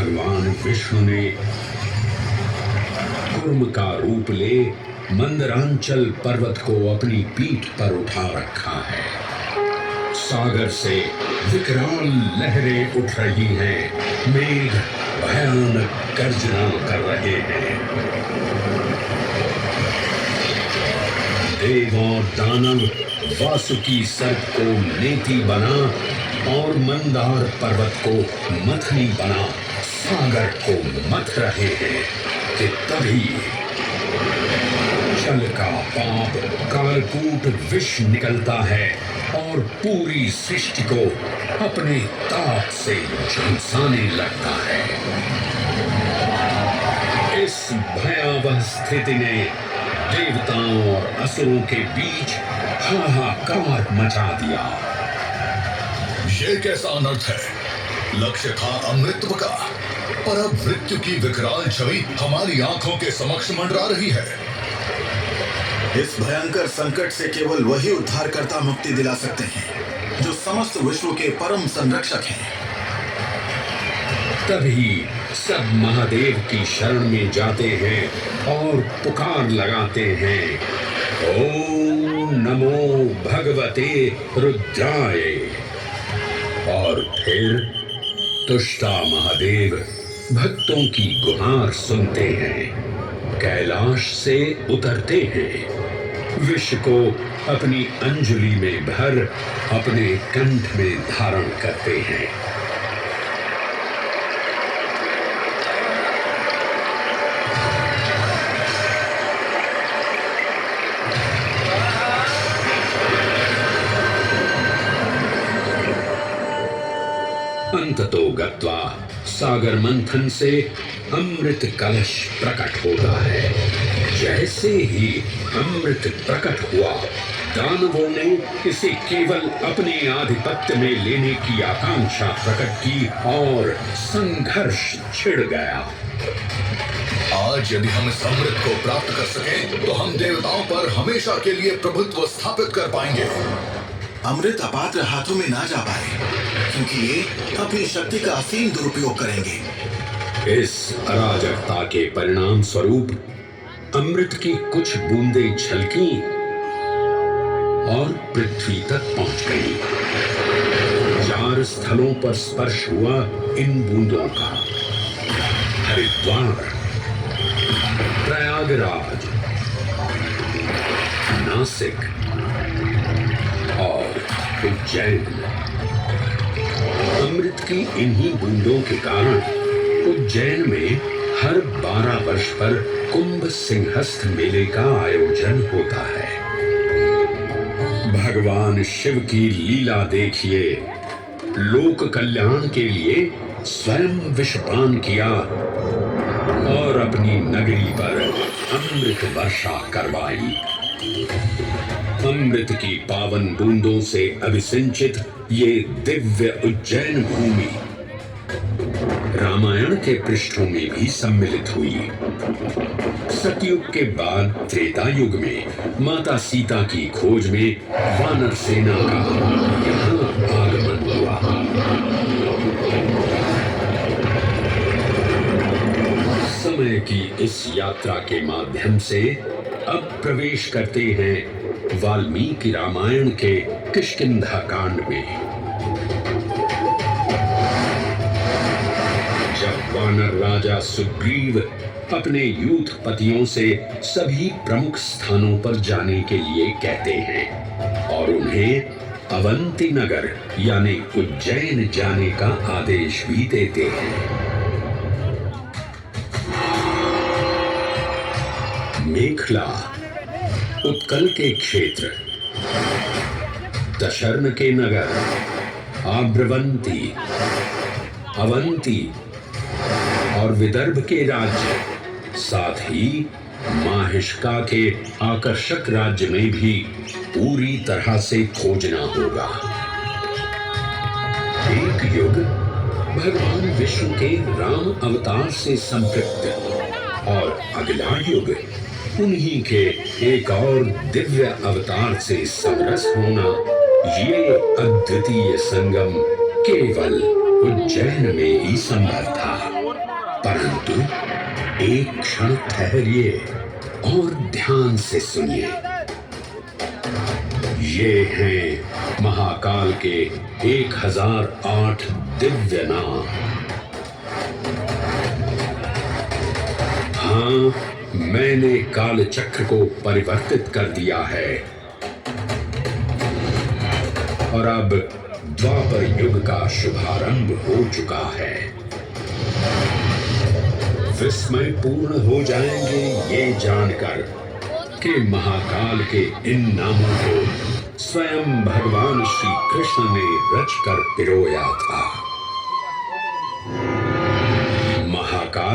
भगवान विष्णु ने कूर्म का रूप ले मंदरांचल पर्वत को अपनी पीठ पर उठा रखा है। सागर से विकराल लहरें उठ रही हैं, मेघ भयानक गर्जना कर रहे हैं। देव और दानव वासुकी सर्प को नेति बना और मंदार पर्वत को मथनी बना सागर को मथ रहे हैं कि तभी जल का पाप कालकूट विष निकलता है और पूरी सृष्टि को अपने ताप से झुलसाने लगता है। इस भयावह स्थिति ने देवताओं और असुरों के बीच हाहाकार मचा दिया। ये कैसा अनर्थ है? लक्ष्य था अमृतत्व का, पर अब मृत्यु की विकराल छवि हमारी आंखों के समक्ष मंडरा रही है। इस भयंकर संकट से केवल वही उद्धारकर्ता मुक्ति दिला सकते हैं जो समस्त विश्व के परम संरक्षक हैं। तभी सब महादेव की शरण में जाते हैं और पुकार लगाते हैं, ओम नमो भगवते रुद्राय। और फिर तुष्टा महादेव भक्तों की गुहार सुनते हैं, कैलाश से उतरते हैं, विष को अपनी अंजलि में भर अपने कंठ में धारण करते हैं। अंततो गत्वा सागर मंथन से अमृत कलश प्रकट होता है। जैसे ही अमृत प्रकट हुआ, दानवों ने इसे केवल अपने आधिपत्य में लेने की आकांक्षा प्रकट की और संघर्ष छिड़ गया। आज यदि हम इस अमृत को प्राप्त कर सकें, तो हम देवताओं पर हमेशा के लिए प्रभुत्व स्थापित कर पाएंगे। अमृत अपात्र हाथों में ना जा पाए, क्योंकि ये अपनी शक्ति का असीम दुरुपयोग करेंगे। इस अराजकता के परिणाम स्वरूप अमृत की कुछ बूंदें छलकी और पृथ्वी तक पहुंच गई। 4 स्थलों पर स्पर्श हुआ इन बूंदों का। हरिद्वार, प्रयागराज, नासिक और उज्जैन। अमृत की इन्हीं बूंदों के कारण उज्जैन में हर 12 वर्ष पर कुंभ सिंहस्थ मेले का आयोजन होता है। भगवान शिव की लीला देखिए, लोक कल्याण के लिए स्वयं विषपान किया और अपनी नगरी पर अमृत वर्षा करवाई। अमृत की पावन बूंदों से अभिसिंचित ये दिव्य उज्जैन भूमि रामायण के पृष्ठों में भी सम्मिलित हुई। सतयुग के बाद त्रेता युग में माता सीता की खोज में वानर सेना का यहाँ आगमन हुआ। समय की इस यात्रा के माध्यम से अब प्रवेश करते हैं वाल्मीकि रामायण के किष्किंधा कांड में। जब वानर राजा सुग्रीव अपने यूथपतियों से सभी प्रमुख स्थानों पर जाने के लिए कहते हैं और उन्हें अवंती नगर यानी उज्जैन जाने का आदेश भी देते हैं। मेखला उत्कल के क्षेत्र, दशर्न के नगर, आब्रवंती, अवंती और विदर्भ के राज्य, साथ ही माहिष्का के आकर्षक राज्य में भी पूरी तरह से खोजना होगा। एक युग भगवान विष्णु के राम अवतार से संपृक्त और अगला युग उन्हीं के एक और दिव्य अवतार से समरस होना, ये अद्वितीय संगम केवल उज्जैन में ही संभव था। परंतु एक क्षण ठहरिए और ध्यान से सुनिए। ये हैं महाकाल के 1008 दिव्य नाम। हाँ, मैंने काल चक्र को परिवर्तित कर दिया है और अब द्वापर युग का शुभारंभ हो चुका है। विस्मय पूर्ण हो जाएंगे ये जानकर कि महाकाल के इन नामों को स्वयं भगवान श्री कृष्ण ने रचकर पिरोया था।